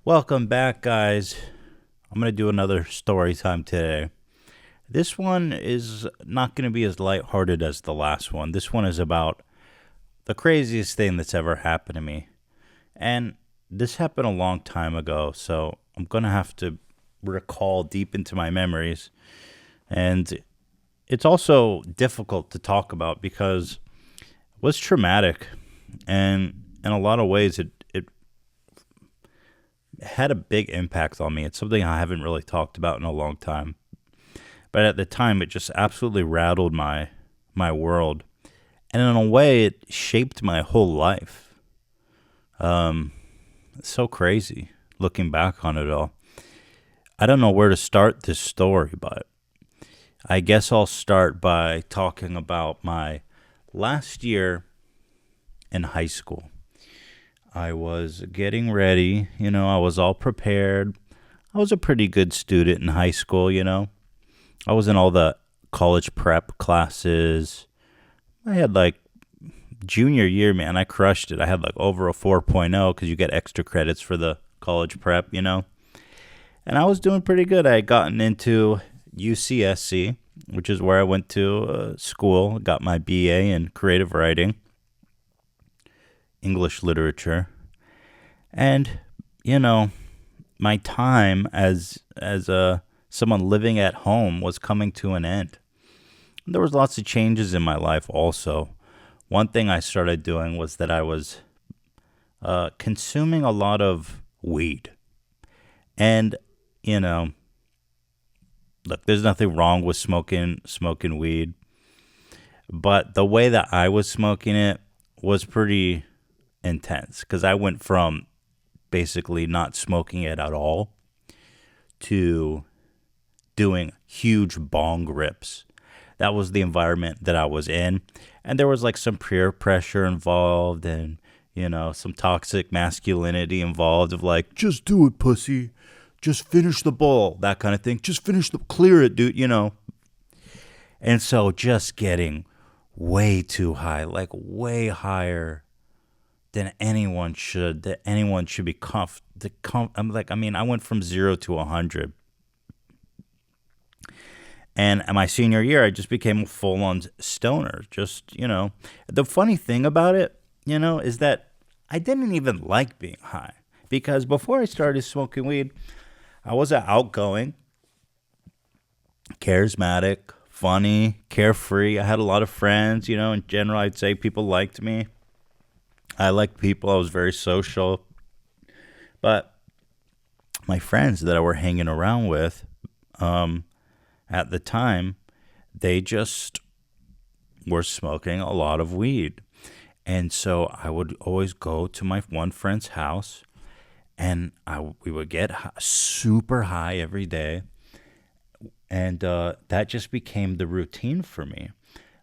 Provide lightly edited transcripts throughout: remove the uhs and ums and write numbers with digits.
Welcome back, guys. I'm going to do another story time today. This one is not going to be as lighthearted as the last one. This one is about the craziest thing that's ever happened to me. And this happened a long time ago, so I'm going to have to recall deep into my memories. And it's also difficult to talk about because it was traumatic. And in a lot of ways, it had a big impact on me. It's something I haven't really talked about in a long time. But at the time, it just absolutely rattled my world, and in a way, it shaped my whole life. It's so crazy looking back on it all. I don't know where to start this story, but I guess I'll start by talking about my last year in high school. I was getting ready, I was all prepared. I was a pretty good student in high school. I was in all the college prep classes. I had like junior year, man, I crushed it. I had like over a 4.0 because you get extra credits for the college prep. And I was doing pretty good. I had gotten into UCSC, which is where I went to school, got my BA in creative writing, English literature. And, my time as someone living at home was coming to an end. There was lots of changes in my life also. One thing I started doing was that I was consuming a lot of weed. And, you know, look, there's nothing wrong with smoking weed, but the way that I was smoking it was pretty intense because I went from basically not smoking it at all to doing huge bong rips. That was the environment that I was in. And there was like some peer pressure involved and, some toxic masculinity involved of like, just do it, pussy. Just finish the bowl, that kind of thing. Just clear it, dude. And so just getting way too high, like way higher than that anyone should be I'm like, I went from 0 to 100. And in my senior year, I just became a full-on stoner. The funny thing about it, is that I didn't even like being high. Because before I started smoking weed, I was an outgoing, charismatic, funny, carefree. I had a lot of friends, in general, I'd say people liked me. I liked people. I was very social. But my friends that I were hanging around with, at the time, they just were smoking a lot of weed. And so I would always go to my one friend's house and we would get super high every day. And that just became the routine for me.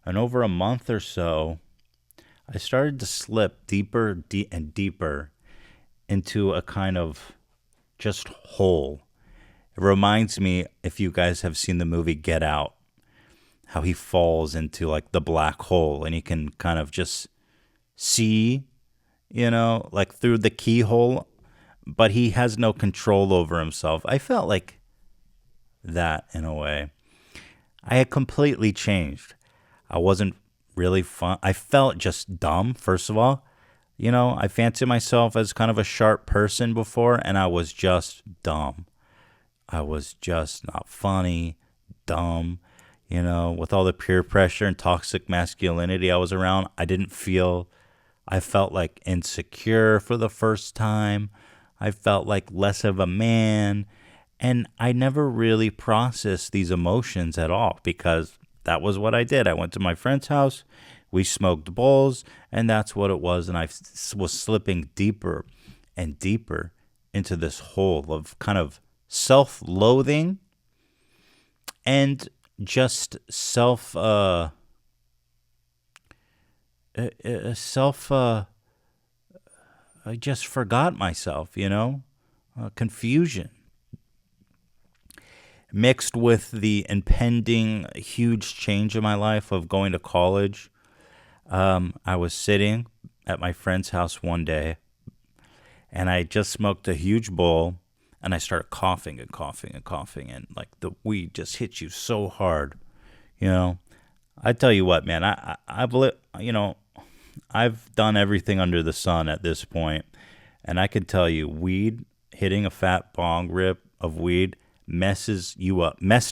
And over a month or so, I started to slip deeper and deeper into a kind of just hole. It reminds me, if you guys have seen the movie Get Out, how he falls into like the black hole and he can kind of just see, like through the keyhole, but he has no control over himself. I felt like that in a way. I had completely changed. I wasn't really fun. I felt just dumb, first of all. I fancied myself as kind of a sharp person before, and I was just dumb. I was just not funny, dumb, with all the peer pressure and toxic masculinity I was around. I felt like insecure for the first time. I felt like less of a man. And I never really processed these emotions at all because that was what I did. I went to my friend's house, we smoked bowls, and that's what it was. And I was slipping deeper and deeper into this hole of kind of self-loathing and just I just forgot myself, confusion mixed with the impending huge change in my life of going to college. I was sitting at my friend's house one day And I just smoked a huge bowl, and I started coughing and coughing and coughing, and like the weed just hits you so hard, you know. I tell you what, man, I've done everything under the sun at this point, and I can tell you, weed hitting a fat bong rip of weed messed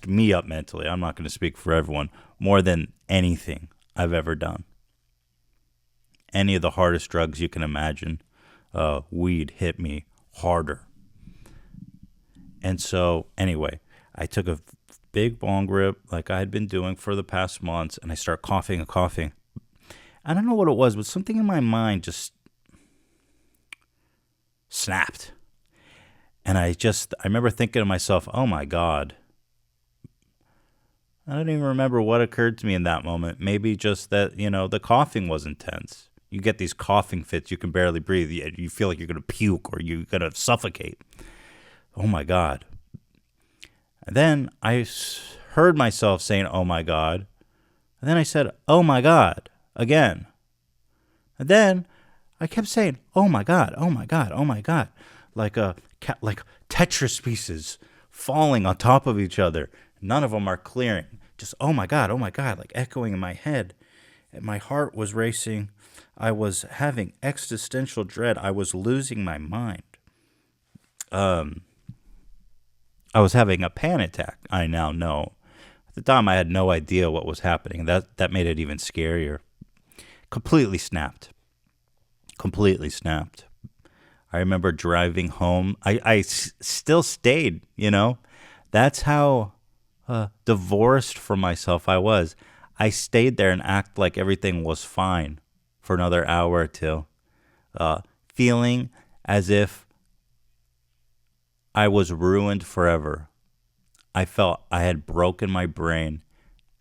me up mentally. I'm not going to speak for everyone, more than anything I've ever done. Any of the hardest drugs you can imagine, weed hit me harder. And so, anyway, I took a big bong rip like I had been doing for the past months, and I start coughing and coughing. I don't know what it was, but something in my mind just snapped. And I remember thinking to myself, oh my God. I don't even remember what occurred to me in that moment. Maybe just that, the coughing was intense. You get these coughing fits, you can barely breathe. You feel like you're going to puke or you're going to suffocate. Oh my God. And then I heard myself saying, oh my God. And then I said, oh my God, again. And then I kept saying, oh my God, oh my God, oh my God. Like Tetris pieces falling on top of each other. None of them are clearing. Just, oh my God, like echoing in my head. And my heart was racing. I was having existential dread. I was losing my mind. I was having a panic attack, I now know. At the time, I had no idea what was happening. That made it even scarier. Completely snapped. I remember driving home. I still stayed, That's how divorced from myself I was. I stayed there and acted like everything was fine for another hour or two, feeling as if I was ruined forever. I felt I had broken my brain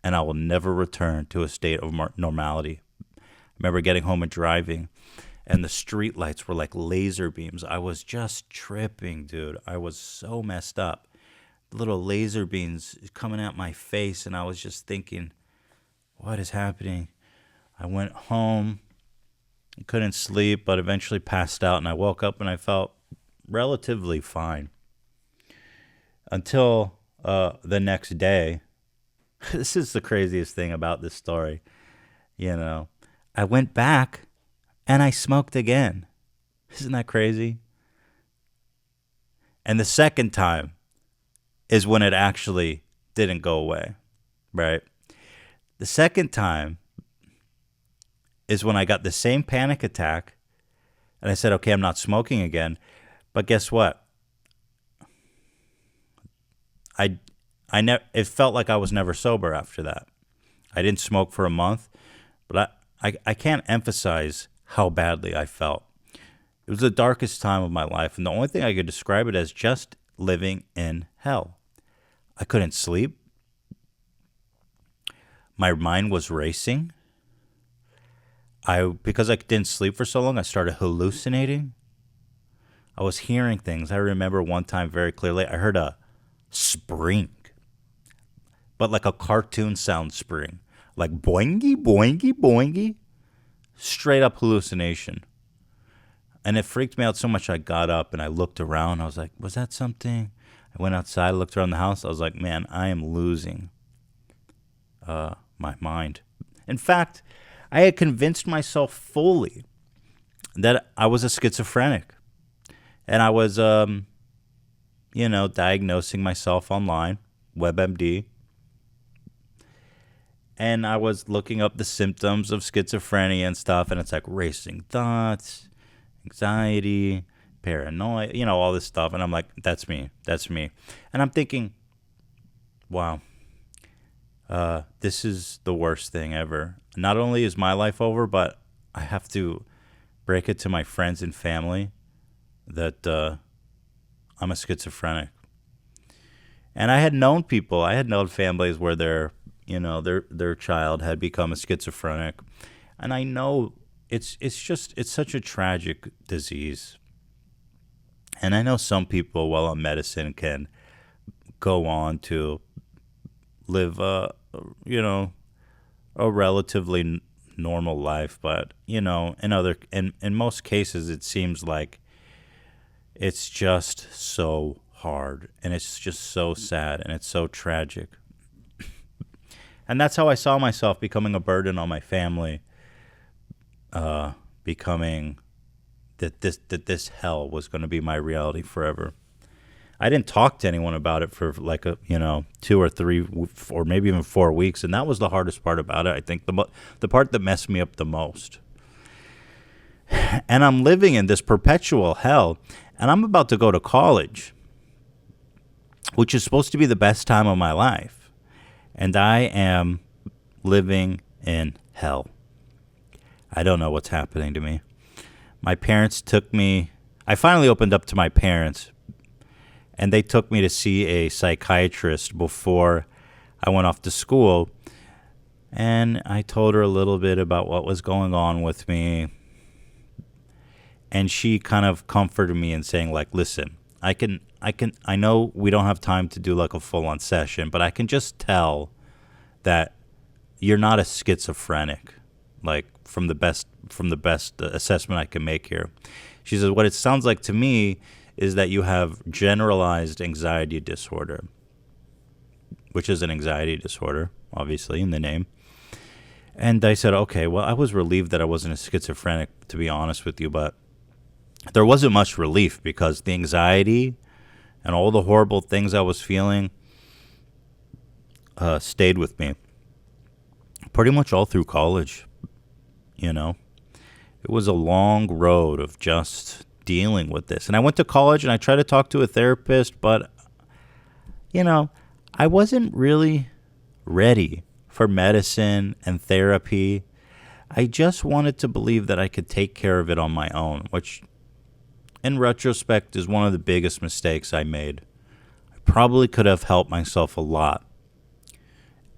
and I will never return to a state of normality. I remember getting home and driving, and the street lights were like laser beams. I was just tripping, dude. I was so messed up. Little laser beams coming at my face, and I was just thinking, what is happening? I went home, couldn't sleep, but eventually passed out, and I woke up and I felt relatively fine. Until the next day. This is the craziest thing about this story. I went back and I smoked again. Isn't that crazy? And the second time is when it actually didn't go away, right? The second time is when I got the same panic attack and I said, okay, I'm not smoking again. But guess what? It felt like I was never sober after that. I didn't smoke for a month, but I can't emphasize how badly I felt. It was the darkest time of my life, and the only thing I could describe it as just living in hell. I couldn't sleep. My mind was racing. Because I didn't sleep for so long, I started hallucinating. I was hearing things. I remember one time very clearly, I heard a spring, but like a cartoon sound spring, like boingy, boingy, boingy, straight up hallucination. And it freaked me out so much I got up and I looked around. I was like, was that something? I went outside, looked around the house. I was like, man, I am losing my mind. In fact, I had convinced myself fully that I was a schizophrenic. And I was, diagnosing myself online, WebMD. And I was looking up the symptoms of schizophrenia and stuff. And it's like racing thoughts, anxiety, paranoia, all this stuff. And I'm like, that's me. And I'm thinking, wow, this is the worst thing ever. Not only is my life over, but I have to break it to my friends and family that I'm a schizophrenic. And I had known people. I had known families where their child had become a schizophrenic, and I know it's such a tragic disease. And I know some people, while on medicine, can go on to live a relatively normal life, but in most cases, it seems like It's just so hard, and it's just so sad, and it's so tragic. And that's how I saw myself becoming a burden on my family, becoming that this hell was going to be my reality forever. I didn't talk to anyone about it for like 2 or 3 or maybe even 4 weeks, and that was the hardest part about it. I think the part that messed me up the most. And I'm living in this perpetual hell, and I'm about to go to college, which is supposed to be the best time of my life, and I am living in hell. I don't know what's happening to me. My parents took me. I finally opened up to my parents, and they took me to see a psychiatrist before I went off to school. And I told her a little bit about what was going on with me. And she kind of comforted me in saying, like, listen, I know we don't have time to do like a full on session, but I can just tell that you're not a schizophrenic, like from the best assessment I can make here. She says, what it sounds like to me is that you have generalized anxiety disorder, which is an anxiety disorder, obviously, in the name. And I said, okay, well, I was relieved that I wasn't a schizophrenic, to be honest with you, but there wasn't much relief because the anxiety and all the horrible things I was feeling stayed with me pretty much all through college, you know. It was a long road of just dealing with this. And I went to college and I tried to talk to a therapist, but, I wasn't really ready for medicine and therapy. I just wanted to believe that I could take care of it on my own, which in retrospect is one of the biggest mistakes I made. I probably could have helped myself a lot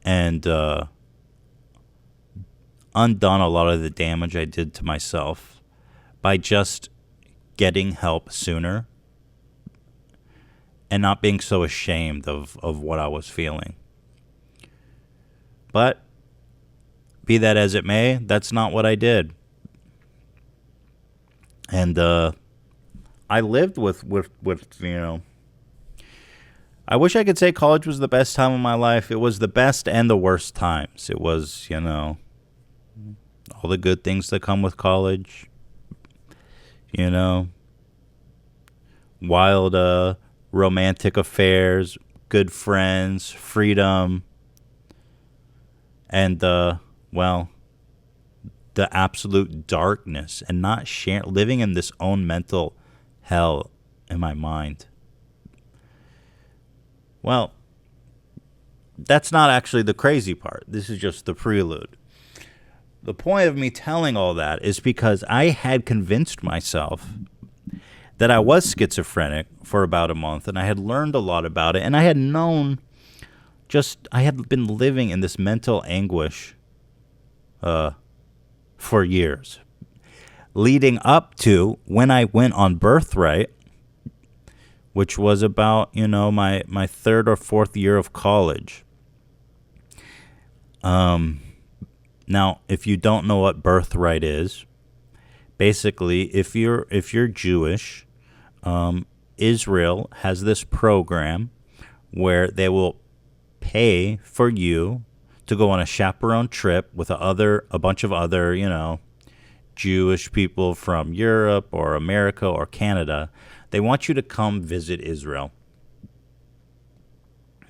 and undone a lot of the damage I did to myself by just getting help sooner and not being so ashamed of what I was feeling. But be that as it may, that's not what I did. And I lived with I wish I could say college was the best time of my life. It was the best and the worst times. It was, all the good things that come with college, wild romantic affairs, good friends, freedom, and the absolute darkness and not living in this own mental hell in my mind. Well, that's not actually the crazy part. This is just the prelude. The point of me telling all that is because I had convinced myself that I was schizophrenic for about a month, and I had learned a lot about it, and I had I had been living in this mental anguish for years, leading up to when I went on Birthright, which was about, my third or fourth year of college. Now, if you don't know what Birthright is, basically, if you're Jewish, Israel has this program where they will pay for you to go on a chaperone trip with a bunch of other, Jewish people from Europe or America or Canada. They want you to come visit Israel.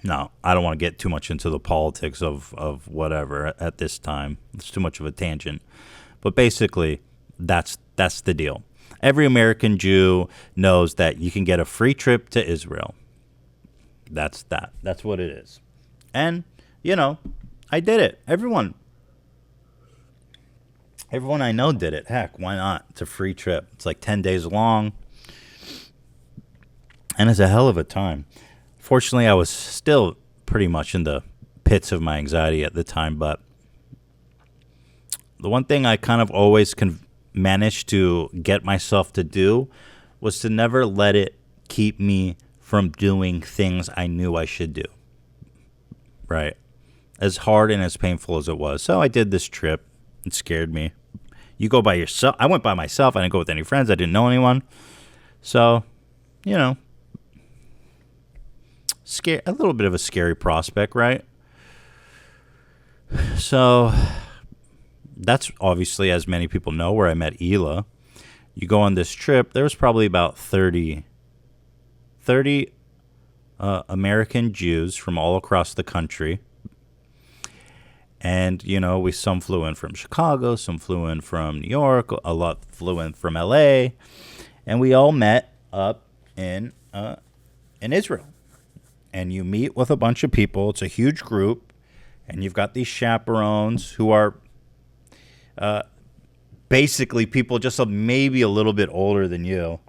No, I don't want to get too much into the politics of whatever at this time. It's too much of a tangent. But basically, that's the deal. Every American Jew knows that you can get a free trip to Israel. That's that. That's what it is. And, I did it. Everyone I know did it. Heck, why not? It's a free trip. It's like 10 days long. And it's a hell of a time. Fortunately, I was still pretty much in the pits of my anxiety at the time, but the one thing I kind of always managed to get myself to do was to never let it keep me from doing things I knew I should do. Right? As hard and as painful as it was. So I did this trip. It scared me. You go by yourself. I went by myself. I didn't go with any friends. I didn't know anyone. So you know, a little bit of a scary prospect, right? So that's obviously, as many people know, where I met Hila. You go on this trip, there was probably about 30 American Jews from all across the country. And, some flew in from Chicago, some flew in from New York, a lot flew in from LA. And we all met up in Israel. And you meet with a bunch of people. It's a huge group. And you've got these chaperones who are basically people just maybe a little bit older than you,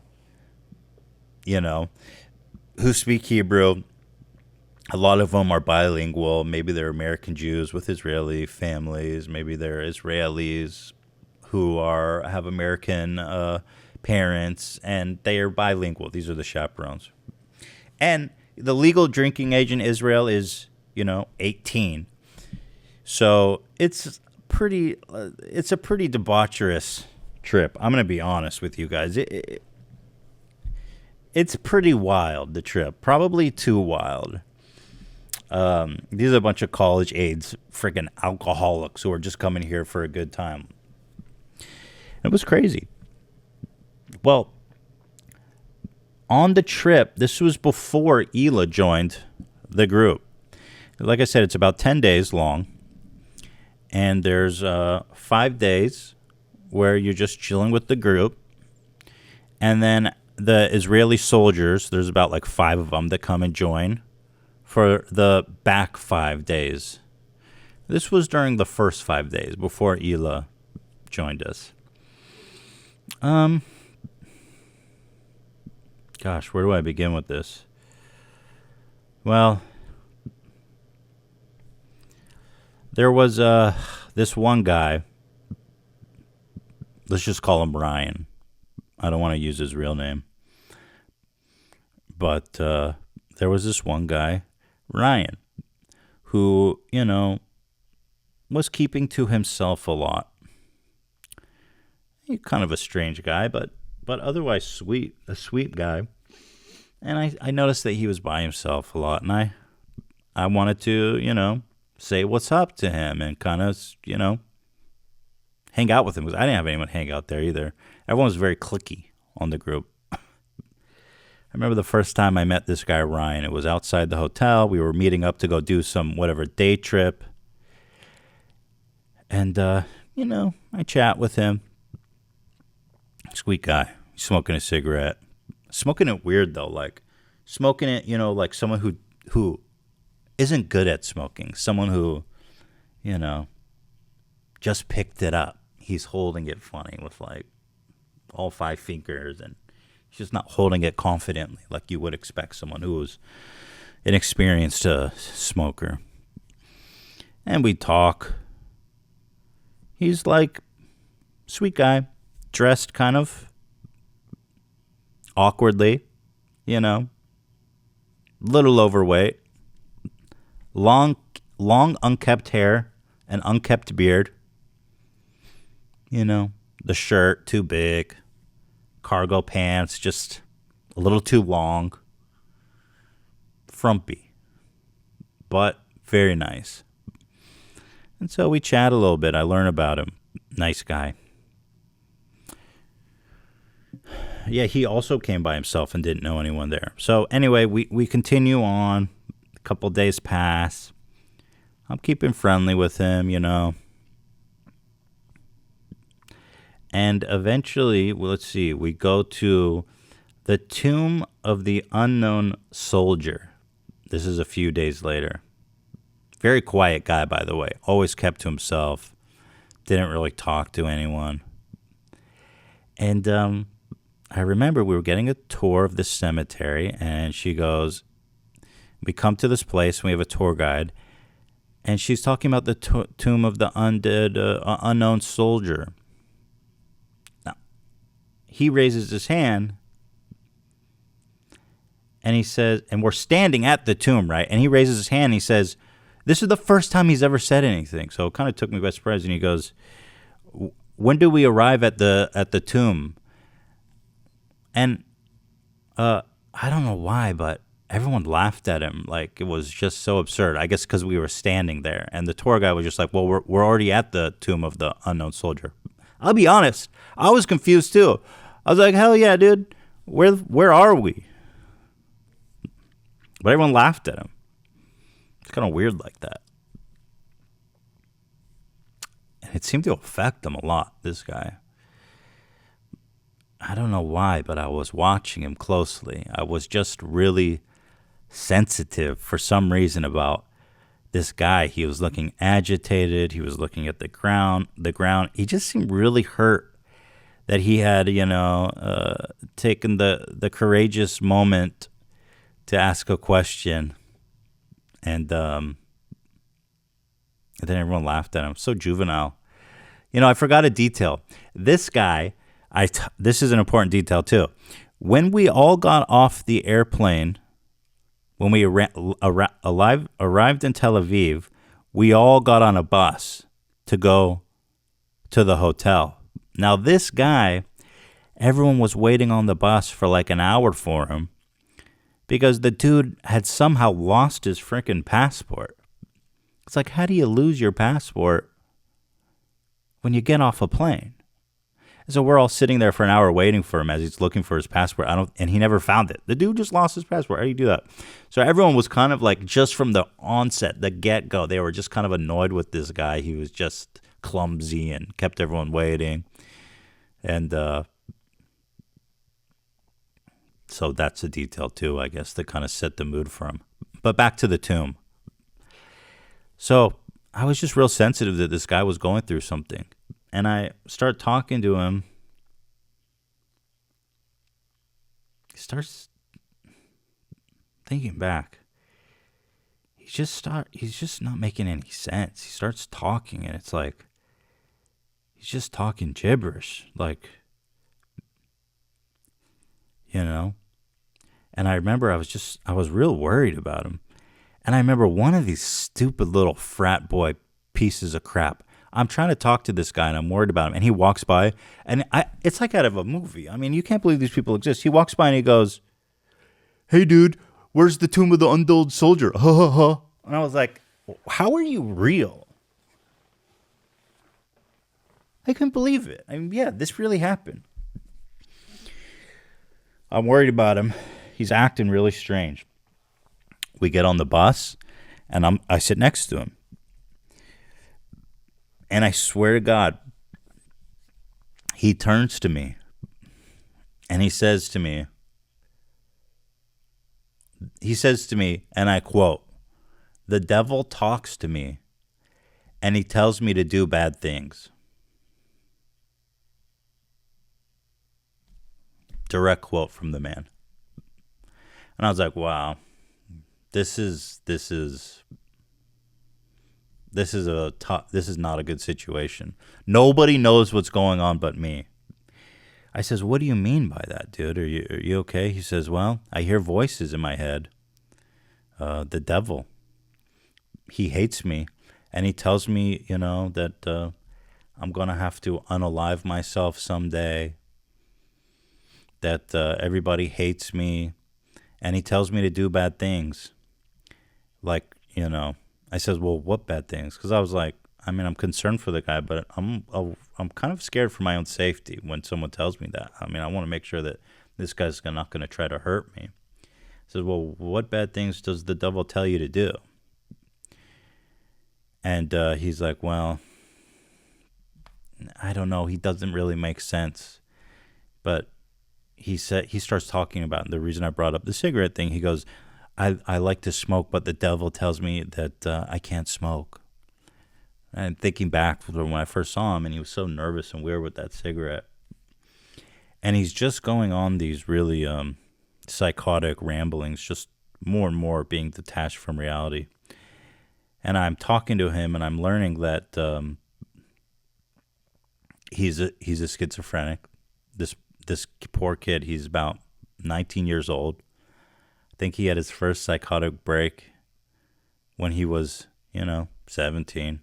who speak Hebrew. A lot of them are bilingual. Maybe they're American Jews with Israeli families. Maybe they're Israelis who have American parents, and they are bilingual. These are the chaperones. And the legal drinking age in Israel is, 18. So it's a pretty debaucherous trip. I'm going to be honest with you guys. It's pretty wild, the trip. Probably too wild. These are a bunch of college aides, freaking alcoholics who are just coming here for a good time. It was crazy. Well, on the trip, this was before Hila joined the group. Like I said, it's about 10 days long. And there's 5 days where you're just chilling with the group. And then the Israeli soldiers, there's about like 5 of them that come and join for the back 5 days. This was during the first 5 days before Hila joined us. Gosh, where do I begin with this? Well, there was this one guy. Let's just call him Ryan. I don't want to use his real name. But there was this one guy, Ryan, who, was keeping to himself a lot. He's kind of a strange guy, but otherwise a sweet guy. And I noticed that he was by himself a lot, and I wanted to, say what's up to him and kind of, hang out with him, because I didn't have anyone hang out there either. Everyone was very cliquey on the group. I remember the first time I met this guy, Ryan. It was outside the hotel. We were meeting up to go do some day trip. And, I chat with him. Sweet guy. He's smoking a cigarette. Smoking it weird, though. Like, smoking it, like someone who isn't good at smoking. Someone who, just picked it up. He's holding it funny with, like, all 5 fingers, and he's just not holding it confidently like you would expect someone who was an experienced smoker. And we talk. He's like, sweet guy, dressed kind of awkwardly, little overweight, long unkept hair, and unkept beard. The shirt too big, cargo pants just a little too long. Frumpy, but very nice. And so we chat a little bit. I learn about him. Nice guy. Yeah, he also came by himself and didn't know anyone there. So anyway, we continue on. A couple days pass. I'm keeping friendly with him, And eventually, let's see, we go to the tomb of the unknown soldier. This is a few days later. Very quiet guy, by the way. Always kept to himself. Didn't really talk to anyone. And I remember we were getting a tour of the cemetery, and she goes, we come to this place, and we have a tour guide, and she's talking about the tomb of the unknown soldier. Now, he raises his hand, and he says, and we're standing at the tomb, right? And he raises his hand, and he says, this is the first time he's ever said anything, so it kind of took me by surprise, and he goes, when do we arrive at the tomb? And I don't know why, but everyone laughed at him. Like, it was just so absurd. I guess because we were standing there, and the tour guide was just like, "Well, we're already at the tomb of the unknown soldier." I'll be honest, I was confused too. I was like, "Hell yeah, dude! Where are we?" But everyone laughed at him. It's kind of weird like that, and it seemed to affect him a lot. This guy. I don't know why, but I was watching him closely. I was just really sensitive for some reason about this guy. He was looking agitated. He was looking at the ground. He just seemed really hurt that he had, taken the courageous moment to ask a question, and then everyone laughed at him. So juvenile. I forgot a detail. This guy, this is an important detail too. When we all got off the airplane, when we arrived in Tel Aviv, we all got on a bus to go to the hotel. Now, this guy, everyone was waiting on the bus for like an hour for him because the dude had somehow lost his freaking passport. It's like, how do you lose your passport when you get off a plane? So we're all sitting there for an hour waiting for him as he's looking for his passport. And he never found it. The dude just lost his passport. How do you do that? So everyone was kind of like, just from the onset, the get-go, they were just kind of annoyed with this guy. He was just clumsy and kept everyone waiting. And so that's a detail too, I guess, that kind of set the mood for him. But back to the tomb. So I was just real sensitive that this guy was going through something. And I start talking to him. He starts thinking back. He's just not making any sense. He starts talking and it's like he's just talking gibberish, like, And I remember I was real worried about him. And I remember one of these stupid little frat boy pieces of crap. I'm trying to talk to this guy and I'm worried about him. And he walks by and it's like out of a movie. I mean, you can't believe these people exist. He walks by and he goes, "Hey, dude, where's the tomb of the undulled soldier?" Ha ha ha. And I was like, how are you real? I couldn't believe it. I mean, yeah, this really happened. I'm worried about him. He's acting really strange. We get on the bus and I sit next to him. And I swear to God, he turns to me and he says to me, and I quote, "The devil talks to me and he tells me to do bad things." Direct quote from the man. And I was like, wow, this is not a good situation. Nobody knows what's going on but me. I says, "What do you mean by that, dude? Are you okay?" He says, "Well, I hear voices in my head. The devil. He hates me, and he tells me, that I'm gonna have to unalive myself someday. That everybody hates me, and he tells me to do bad things. Like, I says, "Well, what bad things?" Because I was like, I'm concerned for the guy, but I'm kind of scared for my own safety when someone tells me that. I want to make sure that this guy's not going to try to hurt me. He says, "Well, what bad things does the devil tell you to do?" And he's like, "Well, I don't know. He doesn't really make sense." But he starts talking about the reason I brought up the cigarette thing. He goes, I like to smoke, but the devil tells me that I can't smoke. And thinking back from when I first saw him, and he was so nervous and weird with that cigarette. And he's just going on these really psychotic ramblings, just more and more being detached from reality. And I'm talking to him, and I'm learning that he's a schizophrenic. This poor kid, he's about 19 years old. I think he had his first psychotic break when he was, 17.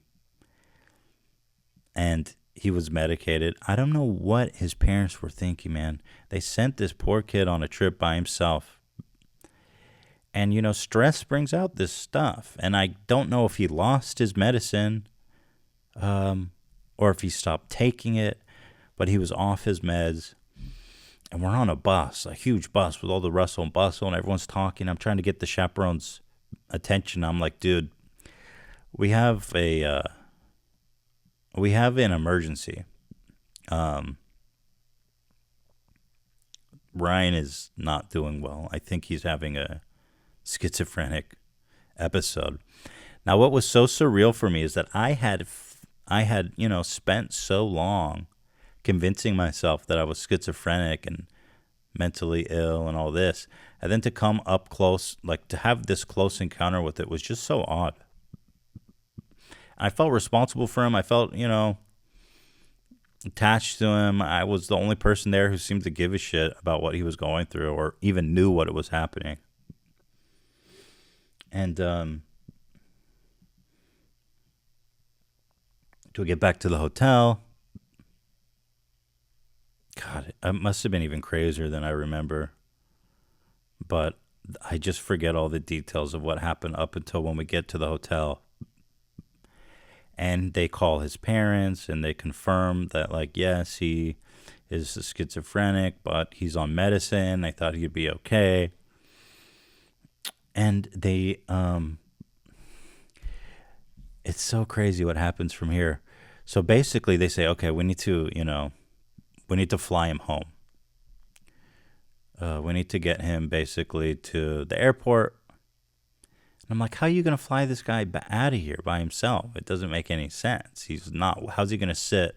And he was medicated. I don't know what his parents were thinking, man. They sent this poor kid on a trip by himself And, stress brings out this stuff. And I don't know if he lost his medicine or if he stopped taking it, but he was off his meds. And we're on a bus, a huge bus with all the rustle and bustle, and everyone's talking. I'm trying to get the chaperone's attention. I'm like, dude, we have an emergency. Ryan is not doing well. I think he's having a schizophrenic episode. Now, what was so surreal for me is that I had spent so long convincing myself that I was schizophrenic and mentally ill and all this, and then to come up close, like to have this close encounter with it was just so odd. I felt responsible for him. I felt, attached to him. I was the only person there who seemed to give a shit about what he was going through or even knew what was happening. And to get back to the hotel, God, it must have been even crazier than I remember. But I just forget all the details of what happened up until when we get to the hotel. And they call his parents and they confirm that, like, yes, he is a schizophrenic, but he's on medicine. I thought he'd be okay. And they, it's so crazy what happens from here. So basically they say, okay, we need to fly him home. We need to get him basically to the airport. And I'm like, how are you going to fly this guy out of here by himself? It doesn't make any sense. How's he going to sit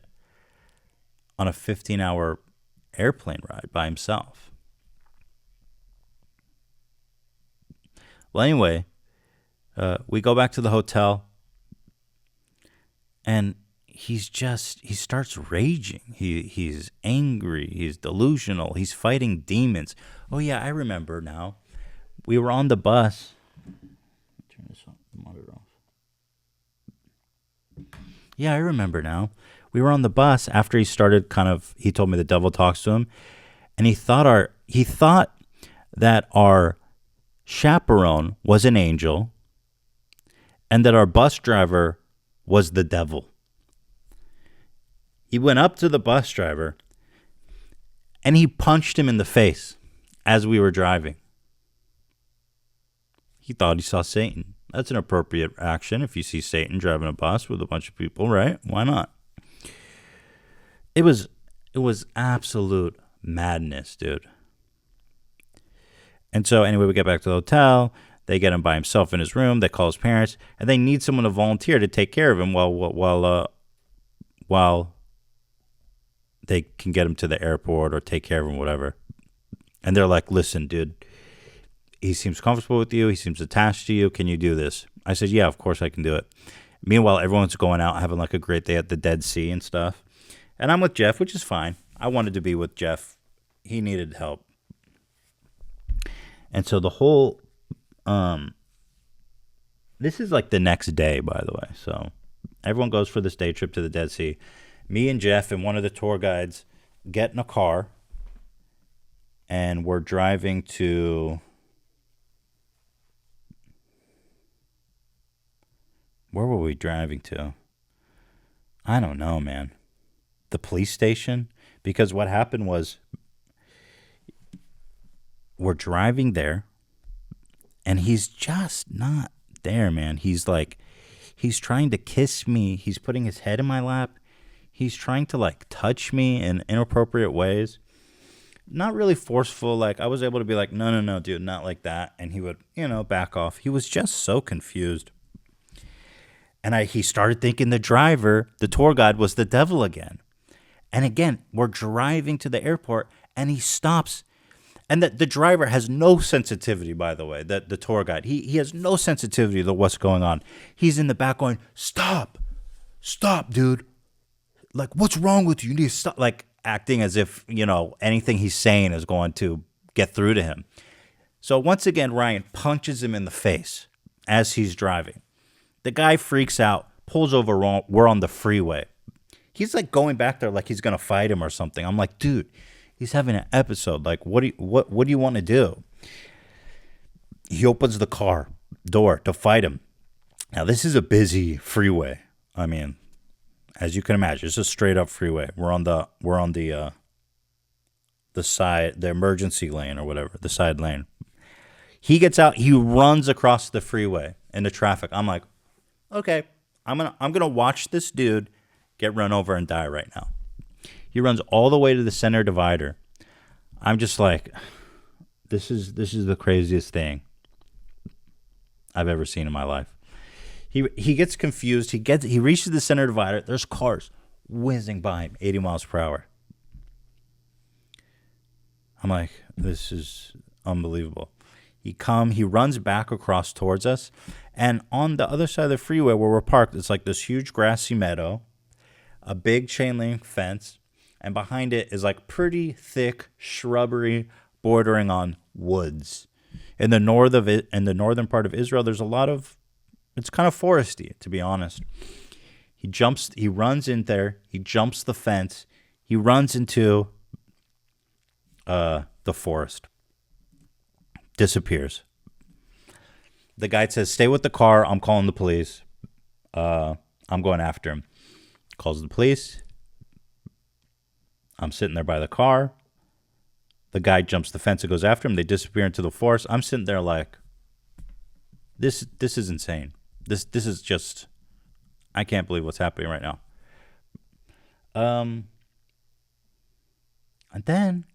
on a 15-hour airplane ride by himself? Well, anyway, we go back to the hotel, and he starts raging. He's angry. He's delusional. He's fighting demons. Oh, yeah, I remember now. We were on the bus. Turn this monitor off. Yeah, I remember now. We were on the bus after he told me the devil talks to him, and he thought that our chaperone was an angel and that our bus driver was the devil. He went up to the bus driver and he punched him in the face as we were driving. He thought he saw Satan. That's an appropriate action if you see Satan driving a bus with a bunch of people, right? Why not? It was absolute madness, dude. And so anyway, we get back to the hotel. They get him by himself in his room. They call his parents, and they need someone to volunteer to take care of him while they can get him to the airport or take care of him, whatever. And they're like, listen, dude, he seems comfortable with you. He seems attached to you. Can you do this? I said, yeah, of course I can do it. Meanwhile, everyone's going out having like a great day at the Dead Sea and stuff. And I'm with Jeff, which is fine. I wanted to be with Jeff. He needed help. And so the whole, this is like the next day, by the way. So everyone goes for this day trip to the Dead Sea. Me and Jeff and one of the tour guides get in a car, and we're driving to, where were we driving to? I don't know, man. The police station? Because what happened was, we're driving there, and he's just not there, man. He's trying to kiss me. He's putting his head in my lap. He's trying to like touch me in inappropriate ways. Not really forceful. Like I was able to be like, no, dude, not like that. And he would, back off. He was just so confused. And he started thinking the tour guide was the devil again. And again, we're driving to the airport, and he stops. And the driver has no sensitivity, by the way, the tour guide. He has no sensitivity to what's going on. He's in the back going, stop, dude. Like, what's wrong with you? You need to stop. Like, acting as if, anything he's saying is going to get through to him. So once again, Ryan punches him in the face as he's driving. The guy freaks out, pulls over. We're on the freeway. He's like going back there like he's going to fight him or something. I'm like, dude, he's having an episode. Like, what do you want to do? He opens the car door to fight him. Now, this is a busy freeway. I mean, as you can imagine, it's a straight up freeway. We're on the side, the emergency lane or whatever, the side lane. He gets out, he runs across the freeway into traffic. I'm like, okay, I'm gonna watch this dude get run over and die right now. He runs all the way to the center divider. I'm just like, this is the craziest thing I've ever seen in my life. He gets confused. He reaches the center divider. There's cars whizzing by him, 80 miles per hour. I'm like, this is unbelievable. He runs back across towards us, and on the other side of the freeway where we're parked, it's like this huge grassy meadow, a big chain link fence, and behind it is like pretty thick shrubbery bordering on woods. In the northern part of Israel, there's a lot of, it's kind of foresty, to be honest. He runs in there, he jumps the fence, he runs into the forest, disappears. The guy says, "Stay with the car. I'm calling the police. I'm going after him." Calls the police. I'm sitting there by the car. The guy jumps the fence and goes after him. They disappear into the forest. I'm sitting there like, this is insane. This is just, I can't believe what's happening right now. And then,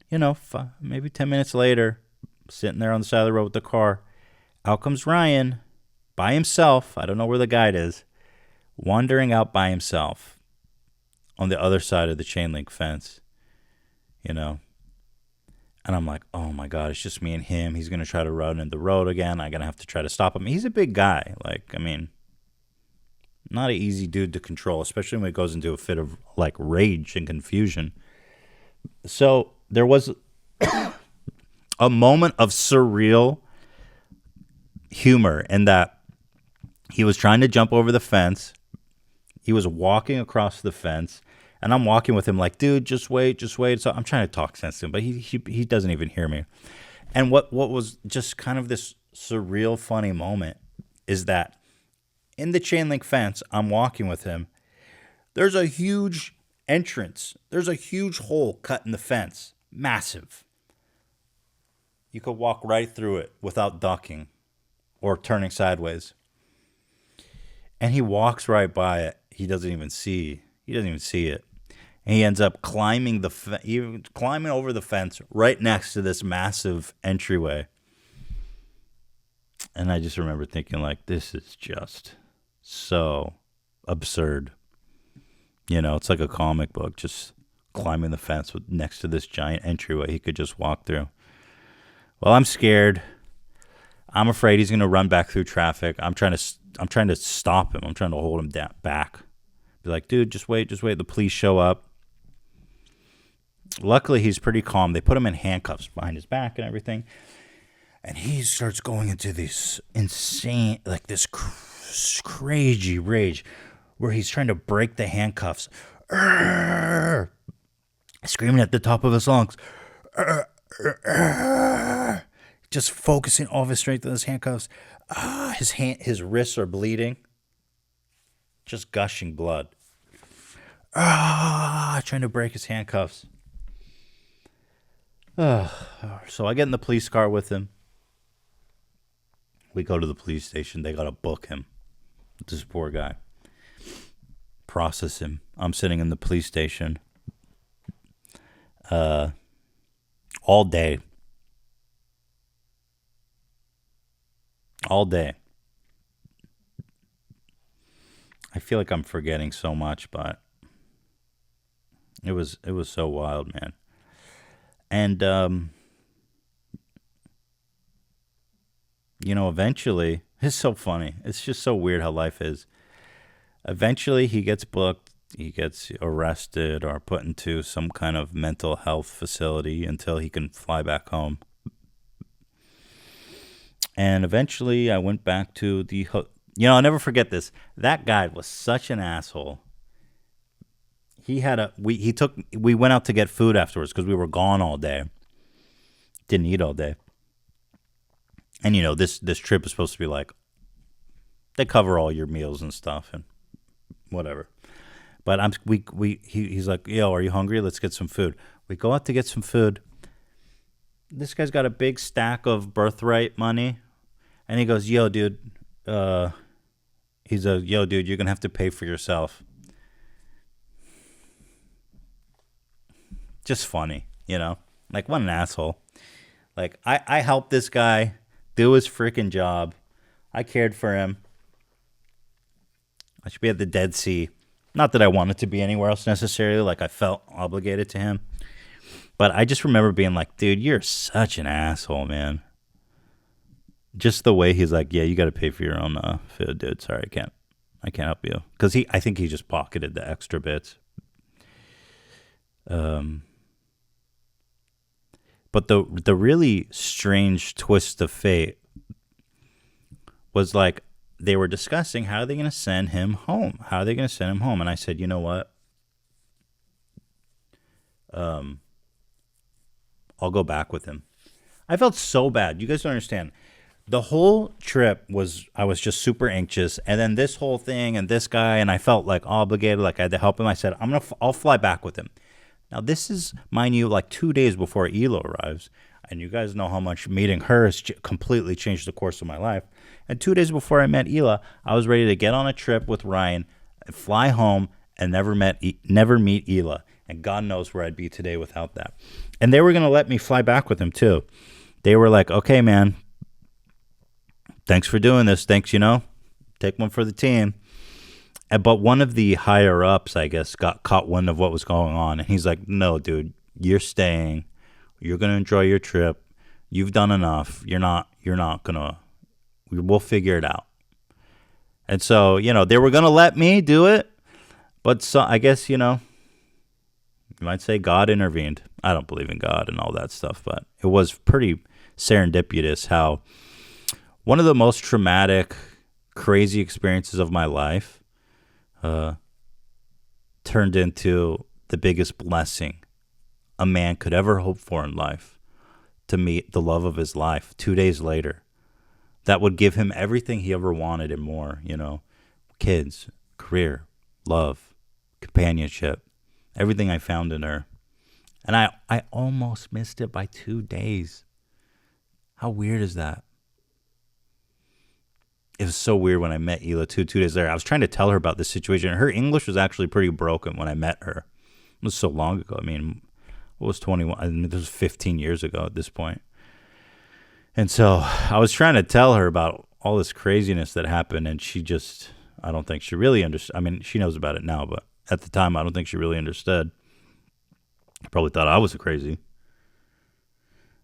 maybe 10 minutes later, sitting there on the side of the road with the car, out comes Ryan by himself. I don't know where the guide is, wandering out by himself on the other side of the chain link fence, And I'm like, oh my God, it's just me and him. He's going to try to run in the road again. I'm going to have to try to stop him. He's a big guy. Not an easy dude to control, especially when it goes into a fit of rage and confusion. So there was a moment of surreal humor in that he was trying to jump over the fence. He was walking across the fence, and I'm walking with him like, dude, just wait. So I'm trying to talk sense to him, but he doesn't even hear me. And what was just kind of this surreal, funny moment is that in the chain link fence, I'm walking with him. There's a huge entrance. There's a huge hole cut in the fence. Massive. You could walk right through it without ducking or turning sideways. And he walks right by it. He doesn't even see it. And he ends up climbing over the fence right next to this massive entryway. And I just remember thinking, this is just so absurd. It's like a comic book, just climbing the fence next to this giant entryway he could just walk through. Well, I'm scared. I'm afraid he's going to run back through traffic. I'm trying to stop him. I'm trying to hold him back. Be like, dude, just wait. The police show up. Luckily, he's pretty calm. They put him in handcuffs behind his back and everything. And he starts going into this insane, this crazy rage where he's trying to break the handcuffs. Screaming at the top of his lungs. Just focusing all of his strength on his handcuffs. His wrists are bleeding. Just gushing blood. Trying to break his handcuffs. So I get in the police car with him. We go to the police station. They got to book him. This poor guy. Process him. I'm sitting in the police station. All day. I feel like I'm forgetting so much, but it was so wild, man. And eventually, it's so funny. It's just so weird how life is. Eventually, he gets booked. He gets arrested or put into some kind of mental health facility until he can fly back home. And eventually, I went back to the... I'll never forget this. That guy was such an asshole. We went out to get food afterwards because we were gone all day. Didn't eat all day. And this trip is supposed to be like they cover all your meals and stuff and whatever. But he's like, yo, are you hungry? Let's get some food. We go out to get some food. This guy's got a big stack of birthright money, and he goes, yo, dude, you're gonna have to pay for yourself. Just funny, like what an asshole. Like I helped this guy do his freaking job. I cared for him. I should be at the Dead Sea. Not that I wanted to be anywhere else necessarily. Like I felt obligated to him. But I just remember being like, dude, you're such an asshole, man. Just the way he's like, yeah, you got to pay for your own food, dude. Sorry, I can't help you. Because I think he just pocketed the extra bits. But the really strange twist of fate was like they were discussing how are they going to send him home? How are they going to send him home? And I said, you know what? I'll go back with him. I felt so bad. You guys don't understand. The whole trip I was just super anxious. And then this whole thing and this guy, and I felt like obligated, like I had to help him. I said, I'll fly back with him. Now, this is, mind you, like 2 days before Hila arrives. And you guys know how much meeting her has completely changed the course of my life. And 2 days before I met Hila, I was ready to get on a trip with Ryan, fly home, and never meet Hila. And God knows where I'd be today without that. And they were going to let me fly back with him, too. They were like, okay, man, thanks for doing this. Thanks, take one for the team. But one of the higher ups, I guess, got caught wind of what was going on. And he's like, no, dude, you're staying. You're going to enjoy your trip. You've done enough. You're not going to, we'll figure it out. And so, they were going to let me do it. But so I guess, you might say God intervened. I don't believe in God and all that stuff, but it was pretty serendipitous how one of the most traumatic, crazy experiences of my life turned into the biggest blessing a man could ever hope for in life, to meet the love of his life 2 days later. That would give him everything he ever wanted and more, kids, career, love, companionship. Everything I found in her. And I almost missed it by 2 days. How weird is that? It was so weird when I met Hila 2 days later. I was trying to tell her about this situation. Her English was actually pretty broken when I met her. It was so long ago. I mean, what was 21? I mean, this was 15 years ago at this point. And so I was trying to tell her about all this craziness that happened. And she just, I don't think she really understood. I mean, she knows about it now, but at the time, I don't think she really understood. I probably thought I was crazy.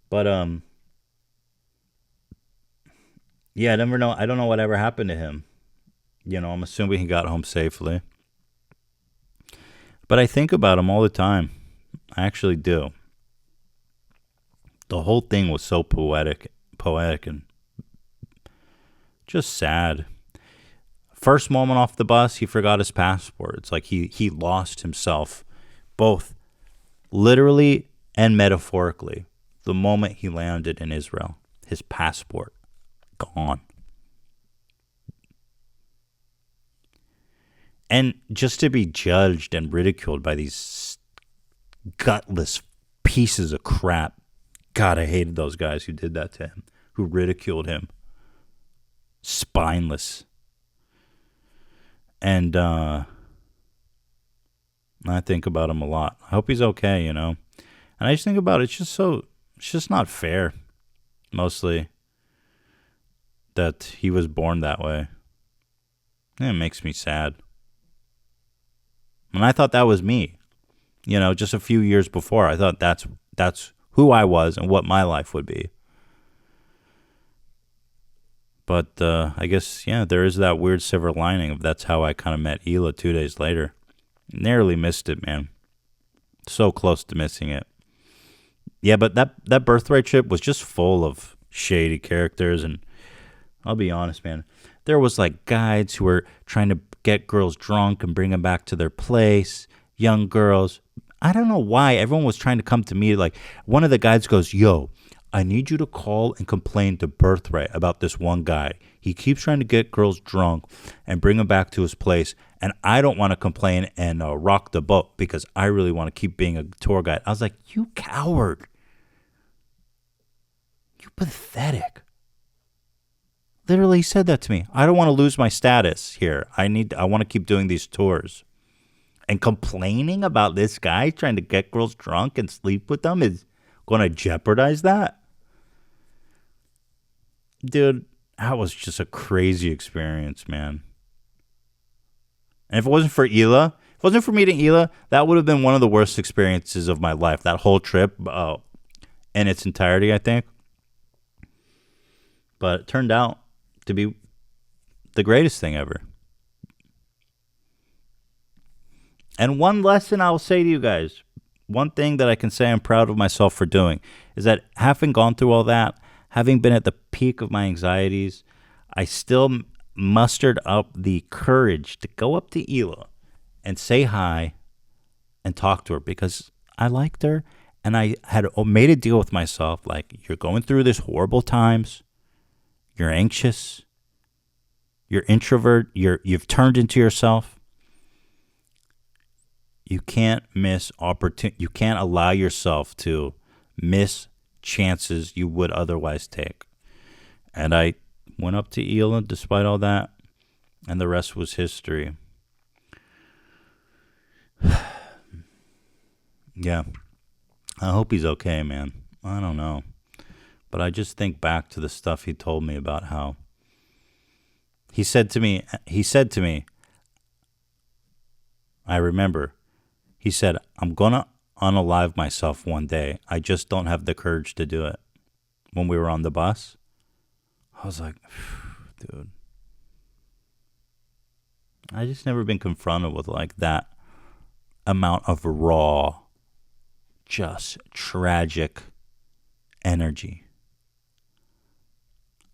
But, yeah, I never know. I don't know whatever happened to him. I'm assuming he got home safely. But I think about him all the time. I actually do. The whole thing was so poetic and just sad. First moment off the bus, he forgot his passport. It's like he lost himself, both literally and metaphorically. The moment he landed in Israel, his passport gone. And just to be judged and ridiculed by these gutless pieces of crap. God, I hated those guys who did that to him, who ridiculed him. Spineless. And I think about him a lot. I hope he's okay, And I just think about it, it's just not fair, mostly, that he was born that way. And it makes me sad. And I thought that was me, just a few years before. I thought that's who I was and what my life would be. But I guess, there is that weird silver lining of that's how I kind of met Hila 2 days later. Nearly missed it, man. So close to missing it. Yeah, but that birthright trip was just full of shady characters. And I'll be honest, man. There was like guides who were trying to get girls drunk and bring them back to their place. Young girls. I don't know why everyone was trying to come to me. Like one of the guides goes, yo, I need you to call and complain to Birthright about this one guy. He keeps trying to get girls drunk and bring them back to his place. And I don't want to complain and rock the boat because I really want to keep being a tour guide. I was like, you coward. You pathetic. Literally he said that to me. I don't want to lose my status here. I want to keep doing these tours. And complaining about this guy trying to get girls drunk and sleep with them is going to jeopardize that? Dude, that was just a crazy experience, man. And if it wasn't for Hila, if it wasn't for meeting Hila, that would have been one of the worst experiences of my life. That whole trip in its entirety, I think. But it turned out to be the greatest thing ever. And one lesson I'll say to you guys, one thing that I can say I'm proud of myself for doing is that having gone through all that, having been at the peak of my anxieties, I still mustered up the courage to go up to Hila and say hi and talk to her because I liked her and I had made a deal with myself like, you're going through this horrible times, you're anxious, you're introvert, you've turned into yourself. You can't miss opportunity. You can't allow yourself to miss chances you would otherwise take. And I went up to Hila despite all that, and the rest was history. Yeah. I hope he's okay, man. I don't know. But I just think back to the stuff he told me about how he said to me, I remember, he said, I'm going to unalive myself one day. I just don't have the courage to do it. When we were on the bus, I was like, dude, I just never been confronted with like that amount of raw, just tragic energy.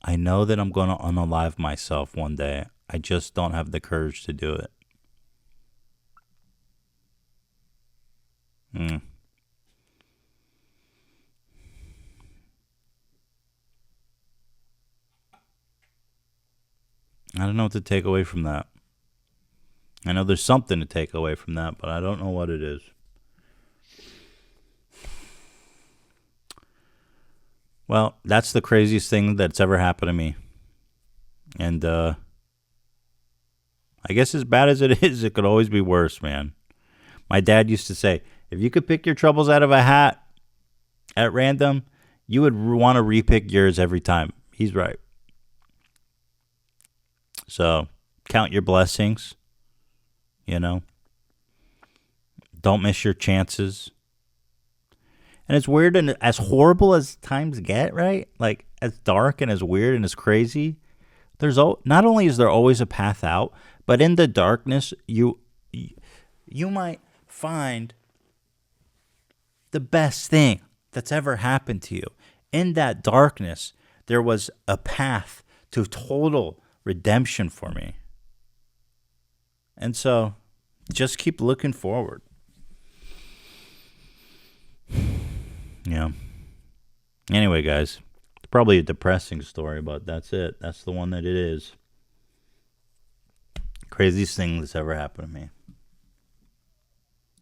I know that I'm going to unalive myself one day. I just don't have the courage to do it. I don't know what to take away from that. I know there's something to take away from that, but I don't know what it is. Well, that's the craziest thing that's ever happened to me. And I guess as bad as it is, it could always be worse, man. My dad used to say, if you could pick your troubles out of a hat at random, you would want to repick yours every time. He's right. So count your blessings, you know. Don't miss your chances. And it's weird, and as horrible as times get, right? Like as dark and as weird and as crazy, there's not only is there always a path out, but in the darkness, you might find the best thing that's ever happened to you. In that darkness, there was a path to total redemption for me. And so, just keep looking forward. Yeah. Anyway, guys, it's probably a depressing story, but that's it. That's the one that it is. Craziest thing that's ever happened to me.